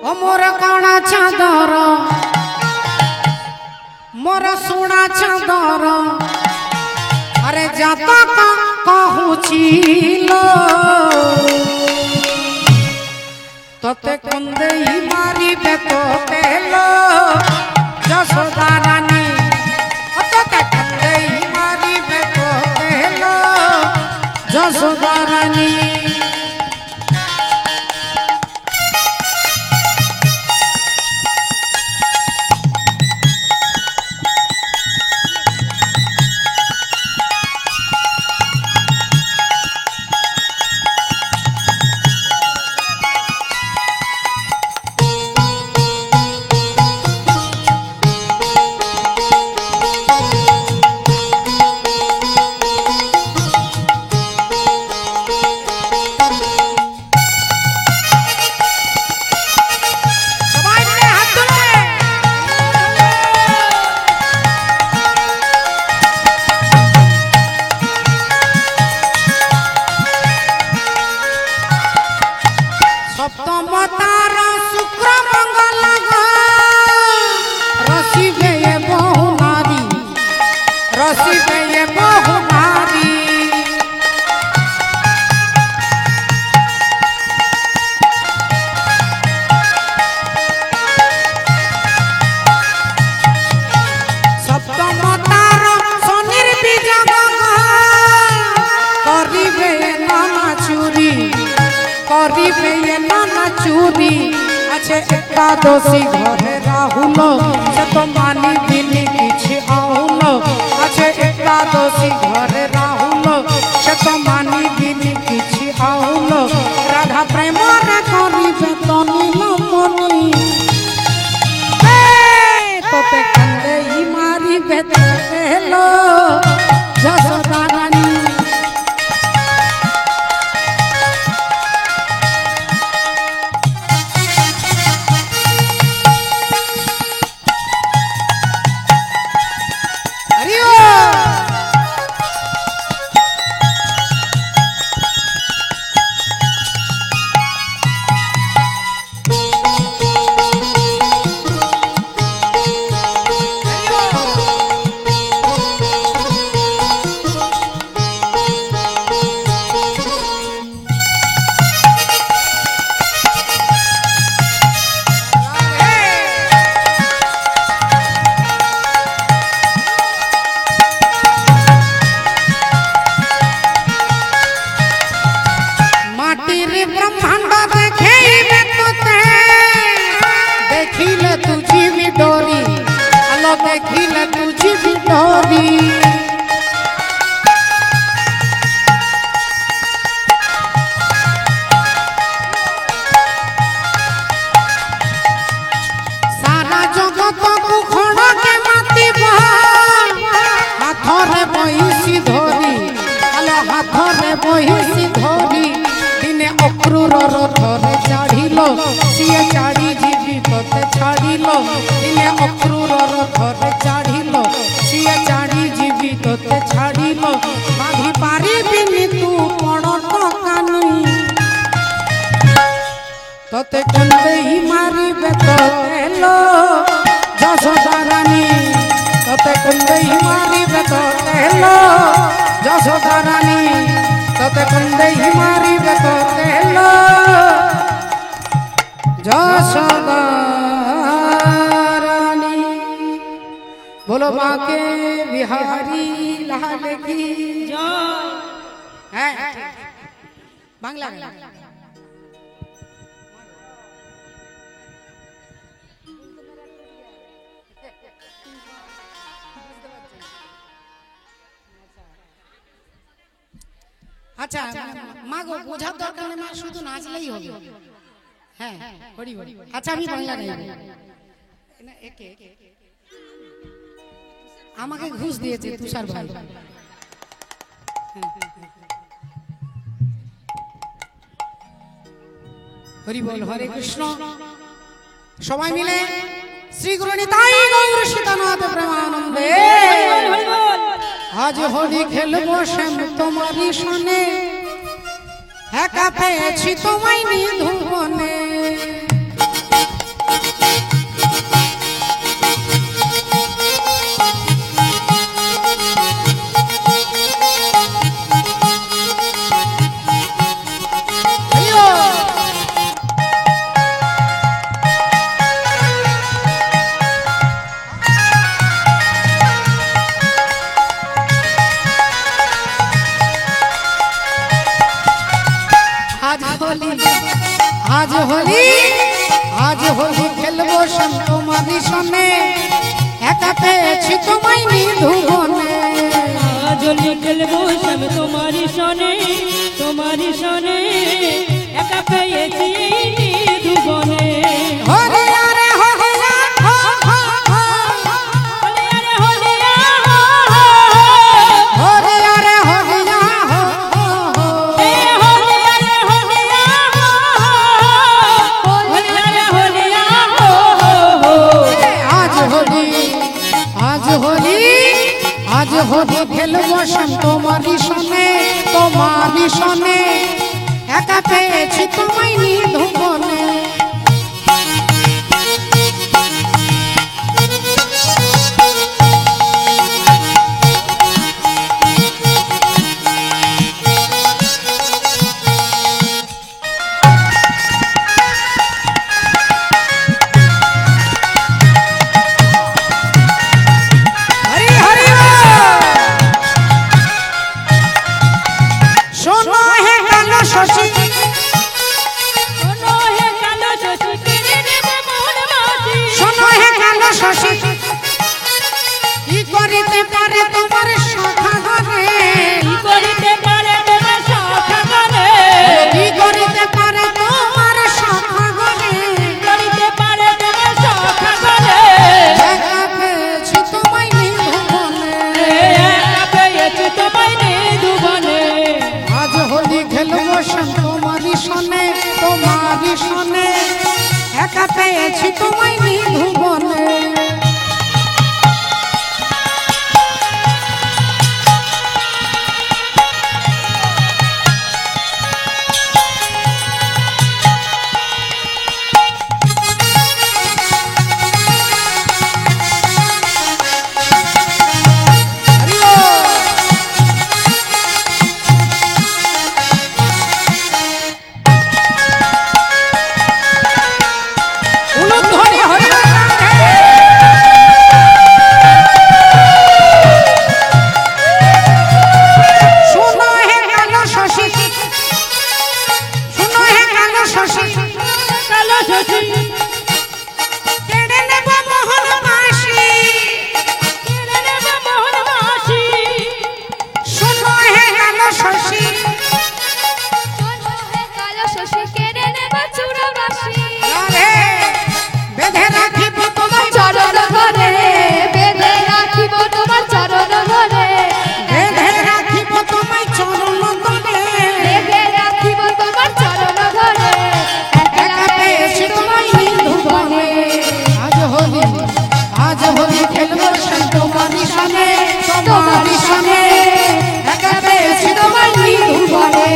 ओ मोर कणा चादर मोर सुना चादर अरे जाता का कहूचिलो तोते कुंदई मारी बे तो तेलो जसोदा रानी तोते कुंदई मारी बे तो तेलो जसोदा रानी एकादशी घरे राहुल से तो मानी दिनी किछि आउल अच्छे एकादशी घरे राहुल से तो मानी दिनी किछि आउल राधा प्रेम रे करिबे तो नीलमणि तोते कंदे ही मारी बे तो हेलो जसोदा रानी देखिले तुझी भी डोरी सारा जगत को खड़ा के माती हाथरे बहिसी धरी आलो हाथरे बहिसी धरी दिने अक्रूर रथरे चढ़िलो सिए चढ़ी जीवी तोते छाड़िलो दिने अक्रूर रथरे चढ़िलो सिए चढ़ी जीवी तोते छाड़िलो बांधी पारिबिनी तू पण टकानी तोते कंदे ही मारिबे तो हेलो जसोदा रानी तोते कंदे ही मारिबे तो हेलो जसोदा रानी तोते कंदे ही मारिबे तो हेलो जसोदा रानी बोलो बाके बिहारी लाल की जय है बांग्ला अच्छा मागो बोझा दरकार नेই মা শুধু নাচলেই হবে হ্যাঁ হরি হরি আচ্ছা আমি বাংলা গাইব না একে আমাকে ঘুষ দিয়েছে তুষার ভাই হরি বল হরে কৃষ্ণ সবাই মিলে শ্রী গুরু নিতাই গৌর সীতানাথ প্রেমানন্দে आज होली खेलबो श्याम तुम्हारी सने एका पेয়েছি তোমায় নিধুবনে আজ হোলি খেলবো শ্যাম তোমারই সনে একা পেয়েছি তোমায় নিধুবনে আজ হোলি খেলবো শ্যাম তোমারই সনে একা পেয়েছি নিধুবনে হরিয়া রে হরিয়া হো হো হো হলিয়া রে হলিয়া হরিয়া রে হরিয়া হো হো হো এ হলিয়া রে হলিয়া হলিয়া রে হলিয়া আজ হোলি আজ হোলি আজ হোলি খেলবো শ্যাম তোমারই সনে একা পেয়েছি তোমায় নিধুবনে হরি হরি শোনো হে কালো শশী শোনো হে কালো শশী কেড়ে নেবে মোর মাঝি শোনো হে কালো শশী কি করিতে পারে তোমার সখা ঘরে কি করিতে পারে তোমার সখা ঘরে কি করিতে পারে তোমার সখা ঘরে করিতে পারে তোমার সখা ঘরে একা পেয়েছি তোমায় নিধুবনে একা পেয়েছি তোমায় নিধুবনে আজ হোলি খেলবো শ্যাম তোমারই সনে একা পেয়েছি তোমায় নিধুবনে হরি বল। উলুধ্বনি হরি বল রাধে। শোনো হে কালো শশী শোনো হে কালো শশী কালো শশী কেড়ে নেব মোহন বাসি কেড়ে নেবে মোহন মাসি শোনো হে কালো শশী কালো শশী কেড়ে নেবা চূড়াবাসী রাধে বেঁধে রাখিব তোমায় চরণ ঘরে বেঁধে রাখিব তোমার চরণ ঘরে বেঁধে রাখিব তোমায় চরণ তলে বেঁধে রাখিব তোমার চরণ ঘরে একা পেয়েছি তোমায় নিধুবনে আজ হোলি খেলবো শ্যাম তোমারই সনে একা পেয়েছি তোমায় নিধুবনে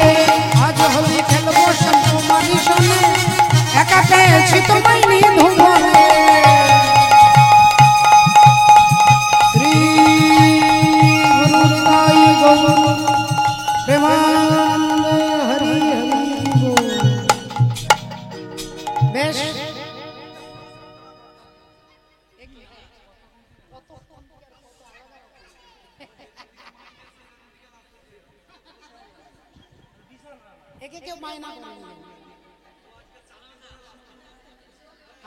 আজ হোলি খেলবো শ্যাম তোমারই সনে একা পেয়েছি তোমায় নিধুবনে শ্রী গুরু নিতাই গৌর প্রেমানন্দ হরি হরি বল। বেশ একে কেউ মাইনা করে না।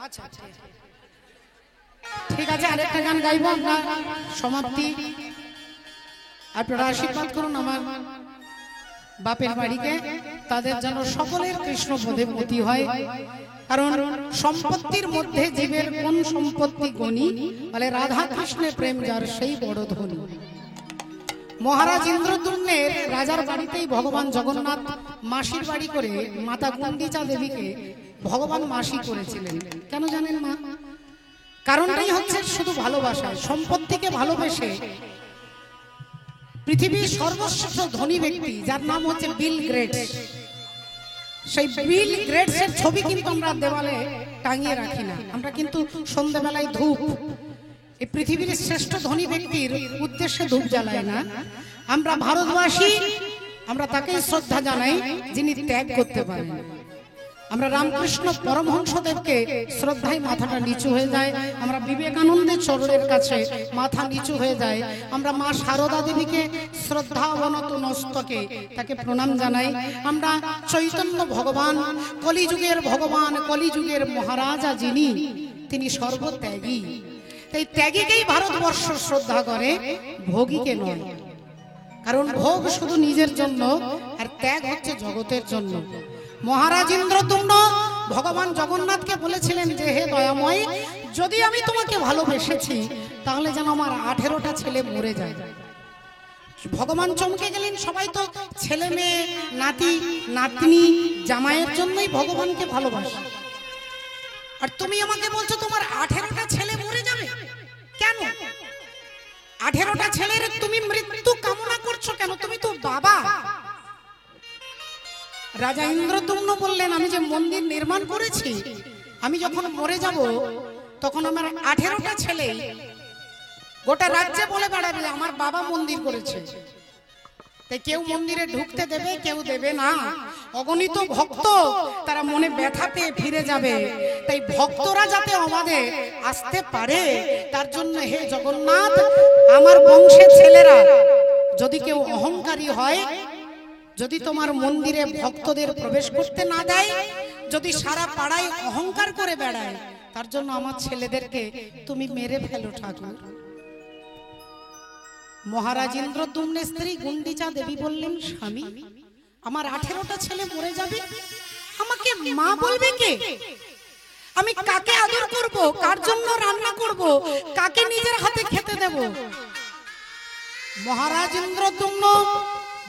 আচ্ছা আচ্ছা ঠিক আছে আরেকটা গান গাইবো আমরা সমাপ্তি আপনারা আশীর্বাদ করুন আমার বাপের বাড়িকে তাদের যেন সকলের কৃষ্ণ বোধে মতি হয় কারণ সম্পত্তির মধ্যে জীবের কোন সম্পত্তি গণি বলে রাধা কৃষ্ণের প্রেম যার সেই বড় ধনী মহারাজ ইন্দ্রদ্যুম্নের রাজার বাড়িতেই ভগবান জগন্নাথ মাসির বাড়ি করে মাতা গুন্ডিচা দেবীকে ভগবান মাসি করেছিলেন কেন জানেন মা কারণটাই হচ্ছে শুধু ভালোবাসা সম্পত্তিকে ভালোবেসে পৃথিবীর সর্বশ্রেষ্ঠ ধনী ব্যক্তি যার নাম হচ্ছে বিল গেটস সেই বিল গেটসের ছবি কিন্তু আমরা দেওয়ালে টাঙিয়ে রাখি না আমরা কিন্তু সন্ধ্যাবেলায় ধূপ এই পৃথিবীর শ্রেষ্ঠ ধনী ব্যক্তির উদ্দেশ্যে ধূপ জ্বালাই না আমরা ভারতবাসী আমরা তাকেই শ্রদ্ধা জানাই যিনি ত্যাগ করতে পারেন আমরা রামকৃষ্ণ পরমহংসদেবকে শ্রদ্ধায় মাথাটা নিচু হয়ে যায়, আমরা বিবেকানন্দের চরণের কাছে মাথা নিচু হয়ে যায়, আমরা মা শারদা দেবীকে শ্রদ্ধা অবনত মস্তকে তাকে প্রণাম জানাই, আমরা চৈতন্য ভগবান কলিযুগের ভগবান কলিযুগের মহারাজা যিনি তিনি সর্বত্যাগী, তাই ত্যাগীকেই ভারতবর্ষ শ্রদ্ধা করে, ভোগীকে নয়। কারণ ভোগ শুধু নিজের জন্য আর ত্যাগ হচ্ছে জগতের জন্য। মহারাজ ইন্দ্রদুম্ন ভগবান জগন্নাথকে বলেছিলেন যে হে দয়াময়, যদি আমি তোমাকে ভালোবেসেছি তাহলে যেন আমার 18টা ছেলে মরে যায়। ভগবান চমকে গেলেন, সবাই তো ছেলে মেয়ে নাতি নাতনি জামাইয়ের জন্যই ভগবানকে ভালোবাসে, আর তুমি আমাকে বলছো তোমার 18টা ছেলে মরে যাবে কেন? 18টা ছেলের তুমি মৃত্যু কামনা করছো কেন? তুমি তো বাবা। রাজা ইন্দ্রদুম্ন বললেন, আমি যে মন্দির নির্মাণ করেছি, আমি যখন মরে যাব তখন আমার 18টা ছেলে গোটা রাজ্যে বলে বেড়াবে আমার বাবা মন্দির করেছে। তাই কেউ মন্দিরে ঢুকতে দেবে, কেউ দেবে না। অগণিত ভক্ত তারা মনে ব্যথা পেয়ে ফিরে যাবে। তাই ভক্তরা যাতে আমাদের আসতে পারে তার জন্য হে জগন্নাথ, আমার বংশের ছেলেরা যদি কেউ অহংকারী হয়, যদি তোমার মন্দিরে ভক্তদের প্রবেশ করতে না দেয়, যদি সারা পাড়ায় অহংকার করে বেড়ায়, তার জন্য আমার ছেলেদেরকে তুমি মেরে ফেলো ঠাকুর। মহারাজ ইন্দ্রদুম্নের স্ত্রী গুন্ডিচা দেবী বললেন, স্বামী আমার 18টা ছেলে মরে যাবে, আমাকে মা বলবে কে? আমি কাকে আদর করব, কার জন্য রান্না করব, কাকে নিজের হাতে খেতে দেব? মহারাজ ইন্দ্রদুম্ন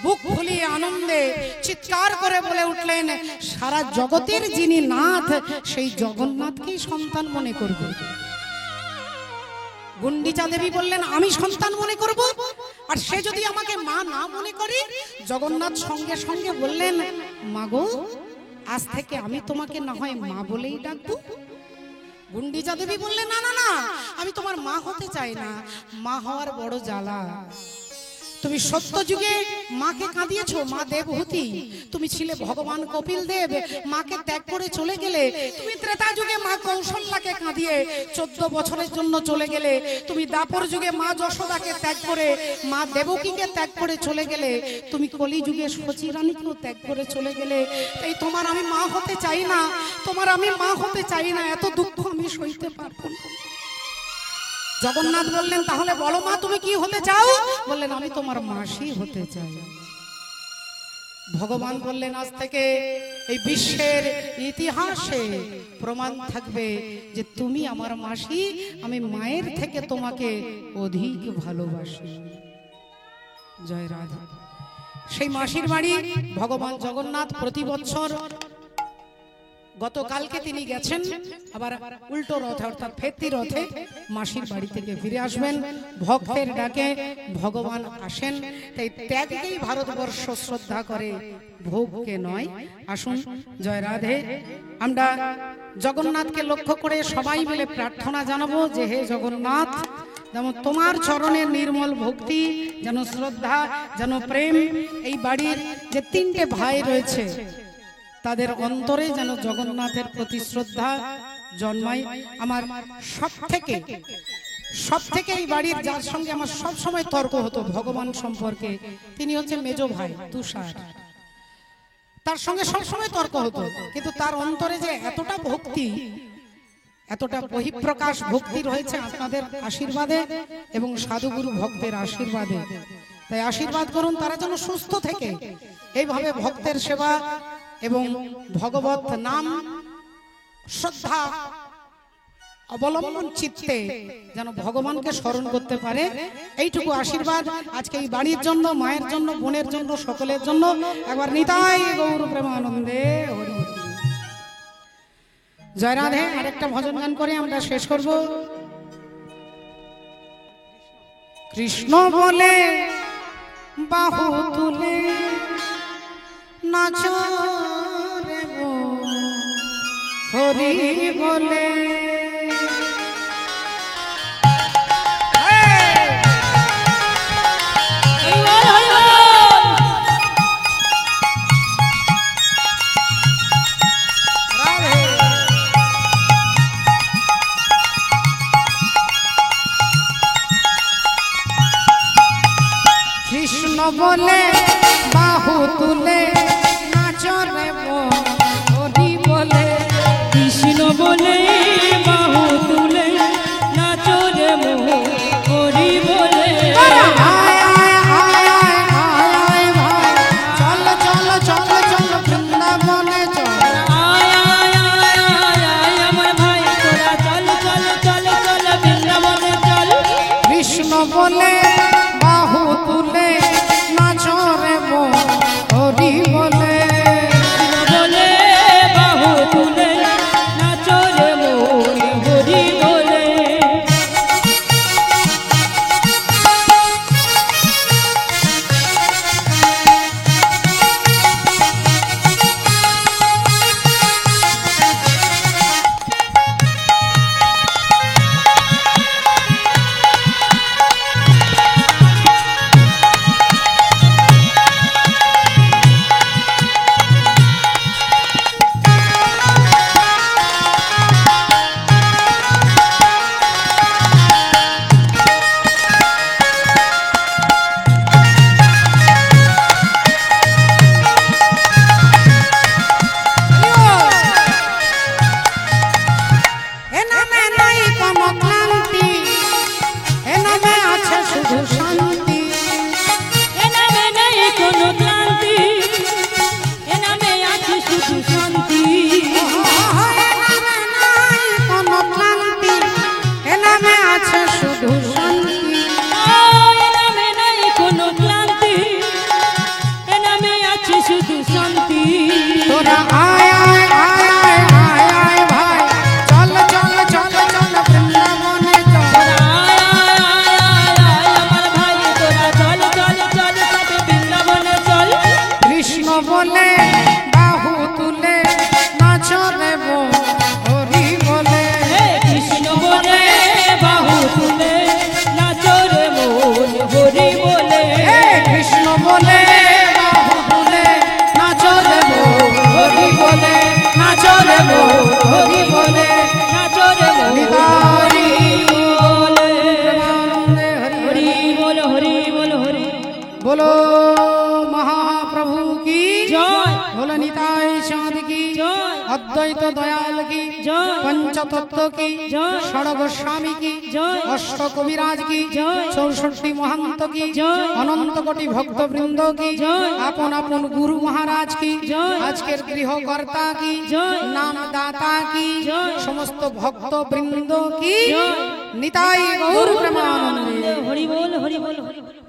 বুক ফুলিয়ে আনন্দে চিৎকার করে বলে উঠলেন, সারা জগতের যিনি নাথ সেই জগন্নাথকেই সন্তান মনে করব। গুন্ডিচা দেবী বললেন, আমি সন্তান মনে করব, আর সে যদি আমাকে মা না মনে করে? জগন্নাথ সঙ্গে সঙ্গে বললেন, মাগো আজ থেকে আমি তোমাকে না হয় মা বলেই ডাকবো। গুন্ডিচা দেবী বললেন, না না না, আমি তোমার মা হতে চাই না, মা হওয়ার বড় জ্বালা। তুমি সত্য যুগে মাকে কাঁদিয়েছো, মা দেবহূতি। তুমি ছিলে ভগবান কপিল দেব, মাকে ত্যাগ করে চলে গেলে। তুমি ত্রেতা যুগে মা কৌশল্যাকে কাঁদিয়ে 14 বছরের জন্য চলে গেলে। তুমি দাপর যুগে মা যশোদাকে ত্যাগ করে, মা দেবকীকে ত্যাগ করে চলে গেলে। তুমি কলি যুগে শচী রানীকেও ত্যাগ করে চলে গেলে। তাই তোমার আমি মা হতে চাই না, তোমার আমি মা হতে চাই না, এত দুঃখ আমি সইতে পারবো না। জগন্নাথ বললেন, তাহলে বলো মা তুমি কি হতে চাও? বললেন, আমি তোমার মাসি হতে চাই। ভগবান বললেন, আজ থেকে এই বিশ্বের ইতিহাসে প্রমাণ থাকবে যে তুমি আমার মাসি, আমি মায়ের থেকে তোমাকে অধিক ভালোবাসি। জয় রাধা। সেই মাসির বাড়ি ভগবান জগন্নাথ প্রতি বছর, গতকালকে তিনি গেছেন, আবার উল্টো রথে অর্থাৎ ফেরতি রথে মাসির বাড়ি থেকে ফিরে আসবেন। ভক্তের ডাকে ভগবান আসেন। তাই ত্যাগকেই ভারতবর্ষ শ্রদ্ধা করে, ভোগকে নয়। আসুন, জয় রাধে। আমরা জগন্নাথকে লক্ষ্য করে সবাই মিলে প্রার্থনা জানাবো যে হে জগন্নাথ, যেমন তোমার চরণের নির্মল ভক্তি, যেন শ্রদ্ধা, যেন প্রেম এই বাড়ির যে 3টে ভাই রয়েছে তাদের অন্তরে যেন জগন্নাথের প্রতি শ্রদ্ধা জন্মায়। আমার সব থেকে এই বাড়ির যার সঙ্গে আমার সব সময় তর্ক হতো ভগবান সম্পর্কে, তিনি হচ্ছে মেজো ভাই তুষার। তার সঙ্গে সব সময় তর্ক হতো, কিন্তু তার অন্তরে যে এতটা ভক্তি, এতটা বহিঃপ্রকাশ ভক্তি রয়েছে আপনাদের আশীর্বাদে এবং সাধুগুরু ভক্তের আশীর্বাদে। তাই আশীর্বাদ করুন তারা যেন সুস্থ থেকে এইভাবে ভক্তের সেবা এবং ভগবত নাম শ্রদ্ধা অবলম্বন চিত্তে যেন ভগবানকে স্মরণ করতে পারে, এইটুকু আশীর্বাদ আজকে এই বাড়ির জন্য, মায়ের জন্য, বোনের জন্য, সকলের জন্য। একবার নিতাই গৌর প্রেমানন্দে হরি। জয় রাধে। আরেকটা ভজন গান করে আমরা শেষ করব। কৃষ্ণ বলে বাহু তুলে নাচো রে মন, হরি বলে বলে বাহু তুলে নাচো রে মন হরি বলে কৃষ্ণ বলে বাহু তুলে নাচো রে মোহ হরি বলে আয় আয় আয় আয় আয় আয় ভাই চল চল চল চল বৃন্দাবনে চল আয় আয় আয় আয় আয় আমার ভাই তোরা চল চল চল চল বৃন্দাবনে চল কৃষ্ণ বলে বাহু তুলে নাচো রে মন হরি বলে বলে বাহু তুলে নাচো রে মোর হরি বলে এ নামে নাই কোনো ক্লান্তি এ নামে আছে শুধু শান্তি এ নামে নেই কোনো ক্লান্তি এ নামে আছে শুধু শান্তি এ নামে নাই কোনো ক্লান্তি এ নামে আছে শুধু শান্তি এ নামে নেই কোনো ক্লান্তি এ নামে আছে শুধু শান্তি তোরা আয় আয় আয় আয় আয় আয় ভাই চল চল চল চল বৃন্দাবনে চল আয় আয় আয় আয় আমার ভাই তোরা চল চল চল তবে বৃন্দাবনে চল কৃষ্ণ বলে বাহু তুলে নাচো রে মন হরি বলে হে কৃষ্ণ বলে বাহু তুলে নাচো রে মোর হরি বলে হে কৃষ্ণ বলে বাহু তুলে নাচো রে মন হরি বলে নাচো রে মন হরি বলে নাচো রে মোর নিতাই বলে প্রেমানন্দে হরি হরি বল হরি বল হরি बोलो महाप्रभु की জয় बोलो निताई चाँद की জয় अद्वैत दयाल की জয় पंचतत्व की जय। षड गोस्वामी की जय। अष्ट कविराज की जय। 64 महंत की जय। अनंत कोटि भक्त वृंदों की जय। अपन अपन गुरु महाराज की जय। आज के गृहकर्ता की जय। नामदाता की जय। समस्त भक्त वृंदों की जय। निताई गौर प्रेमानंदे হরি বল হরি বল হরি বল